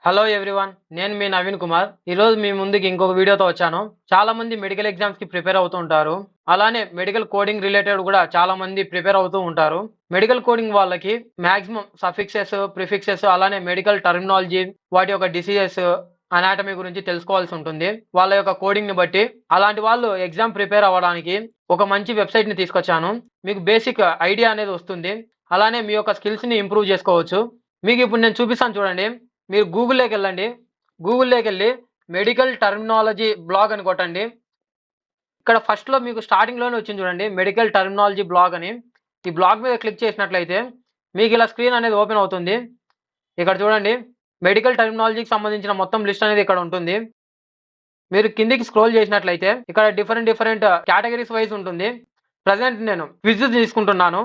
Hello everyone. నేను మీ నవీన్ కుమార్. ఈరోజు మీ ముందుకి ఇంకొక వీడియోతో వచ్చాను. చాలా మంది మెడికల్ ఎగ్జామ్స్‌కి ప్రిపేర్ అవుతూ ఉంటారు. అలానే మెడికల్ కోడింగ్ రిలేటెడ్ కూడా చాలా మంది ప్రిపేర్ అవుతూ ఉంటారు. మెడికల్ కోడింగ్ వాళ్ళకి మాక్సిమం సఫిక్సెస్, ప్రిఫిక్సెస్ అలానే మెడికల్ టర్మినాలజీ, వాటి యొక్క డిసీజెస్, అనాటమీ గురించి తెలుసుకోవాల్సి ఉంటుంది. వాళ్ళ యొక్క కోడింగ్‌ని బట్టి. అలాంటి వాళ్ళు ఎగ్జామ్ ప్రిపేర్ అవ్వడానికి ఒక మంచి వెబ్‌సైట్‌ని తీసుకొచ్చాను. మీకు బేసిక్ ఐడియా అనేది వస్తుంది. అలానే మీ యొక్క స్కిల్స్‌ని ఇంప్రూవ్ చేసుకోవచ్చు. మీకు ఇప్పుడు నేను చూపిస్తాను చూడండి. మీరు గూగుల్‌లోకెళ్ళండి. గూగుల్‌లోకెళ్ళి మెడికల్ టర్మినాలజీ బ్లాగ్ అని కొట్టండి. ఇక్కడ ఫస్ట్‌లో మీకు స్టార్టింగ్‌లోనే వచ్చింది చూడండి. మెడికల్ టర్మినాలజీ బ్లాగ్ అని. ఈ బ్లాగ్ మీద క్లిక్ చేసినట్లయితే మీకిలా స్క్రీన్ అనేది ఓపెన్ అవుతుంది. ఇక్కడ చూడండి. మెడికల్ టర్మినాలజీకి సంబంధించిన మొత్తం లిస్ట్ అనేది ఇక్కడ ఉంటుంది. మీరు కిందికి స్క్రోల్ చేసినట్లయితే ఇక్కడ డిఫరెంట్ కేటగరీస్ వైస్ ఉంటుంది. ప్రెజెంట్ నేను క్విజ్ తీసుకుంటున్నాను.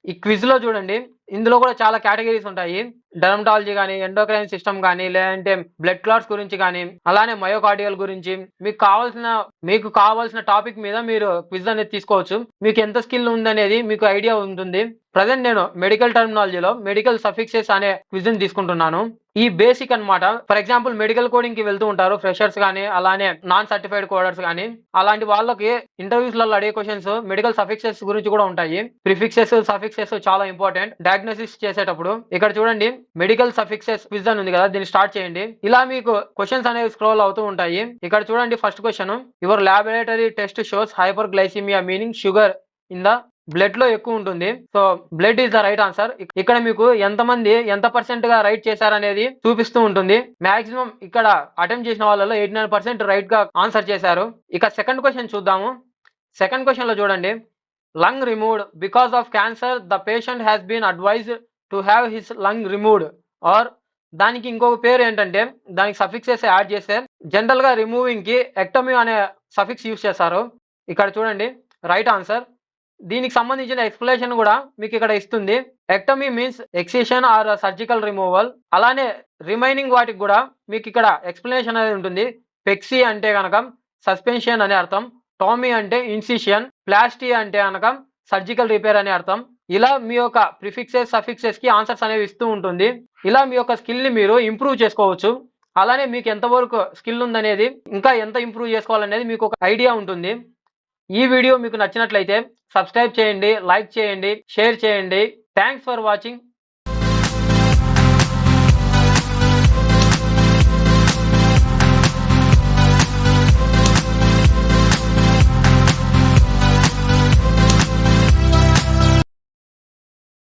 ఈ క్విజ్‌లో చూడండి. ఇందులో కూడా చాలా కేటగరీస్ ఉంటాయి. డెర్మటాలజీ గాని, ఎండోక్రైన్ సిస్టమ్ గాని, లేదంటే బ్లడ్ క్లాట్స్ గురించి గాని, అలానే మయోకార్డియల్ గురించి మీకు కావాల్సిన టాపిక్ మీద మీరు క్విజ్ అనేది తీసుకోవచ్చు. మీకు ఎంత స్కిల్ ఉందనేది మీకు ఐడియా ఉంటుంది. ప్రెజెంట్ నేను మెడికల్ టర్మినాలజీలో మెడికల్ సఫిక్సెస్ అనే క్విజ్‌ని తీసుకుంటున్నాను. ఈ బేసిక్ అన్నమాట. ఫర్ ఎగ్జాంపుల్ మెడికల్ కోడింగ్‌కి వెళ్తూ ఉంటారు ఫ్రెషర్స్ గాని, అలానే నాన్ సర్టిఫైడ్ కోడర్స్ గాని. అలాంటి వాళ్ళకి ఇంటర్వ్యూస్‌లలో అడిగే క్వెషన్స్ మెడికల్ సఫిక్సెస్ గురించి కూడా ఉంటాయి. ప్రిఫిక్సెస్, సఫిక్సెస్ చాలా ఇంపార్టెంట్ డయాగ్నోసిస్ చేసేటప్పుడు. ఇక్కడ చూడండి మెడికల్ సఫిక్సెస్ క్విజ్ అని ఉంది కదా! దీన్ని స్టార్ట్ చేయండి. ఇలా మీకు క్వెషన్స్ అనేవి స్క్రోల్ అవుతూ ఉంటాయి. ఇక్కడ చూడండి first question. Your laboratory test shows hyper glycaemia meaning sugar in the బ్లడ్‌లో ఎక్కువుంటుంది. So, blood is the right answer. ఇక్కడ మీకు ఎంతమంది ఎంత పర్సెంట్‌గా రైట్ చేశారనేది చూపిస్తూ ఉంటుంది. మాక్సిమం ఇక్కడ అటెంప్ట్ చేసిన వాళ్ళలో 89% రైట్‌గా ఆన్సర్ చేశారు. ఇక సెకండ్ క్వెషన్ చూద్దాము. సెకండ్ క్వెషన్‌లో చూడండి. Lung removed because of cancer the patient has been advised to have his lung removed or దానికి ఇంకొక పేరు ఏంటంటే దానికి సఫిక్సెస్ యాడ్ చేస్తే జనరల్‌గా రిమూవింగ్‌కి ఎక్టమీ అనే సఫిక్స్ యూజ్ చేస్తారు. ఇక్కడ చూడండి రైట్ ఆన్సర్. దీనికి సంబంధించిన ఎక్స్‌ప్లనేషన్ గూడా మీకిక్కడ ఇస్తుంది. Ectomy means excision are surgical removal. అలానే రిమైనింగ్ వాటికి గూడా మీకిక్కడ ఎక్స్‌ప్లనేషన్ అనేది ఉంటుంది. పెక్సీ అంటే గనక సస్పెన్షన్ అని అర్థం. టోమీ అంటే ఇన్సిషన్. ప్లాస్టీ అంటే గనక సర్జికల్ రిపేర్ అని అర్థం. ఇలా మీ యొక్క ప్రిఫిక్సెస్, సఫిక్సెస్‌కి ఆన్సర్స్ అనేవి ఇస్తూ ఉంటుంది. ఇలా మీ యొక్క స్కిల్‌ని మీరు ఇంప్రూవ్ చేసుకోవచ్చు. అలానే మీకు ఎంత వరకు స్కిల్ ఉందనేది, ఇంకా ఎంత ఇంప్రూవ్ చేసుకోవాలనేది మీకొక ఐడియా ఉంటుంది. ఈ వీడియో మీకు నచ్చినట్లయితే సబ్స్క్రైబ్ చేయండి, లైక్ చేయండి, షేర్ చేయండి. Thanks for watching.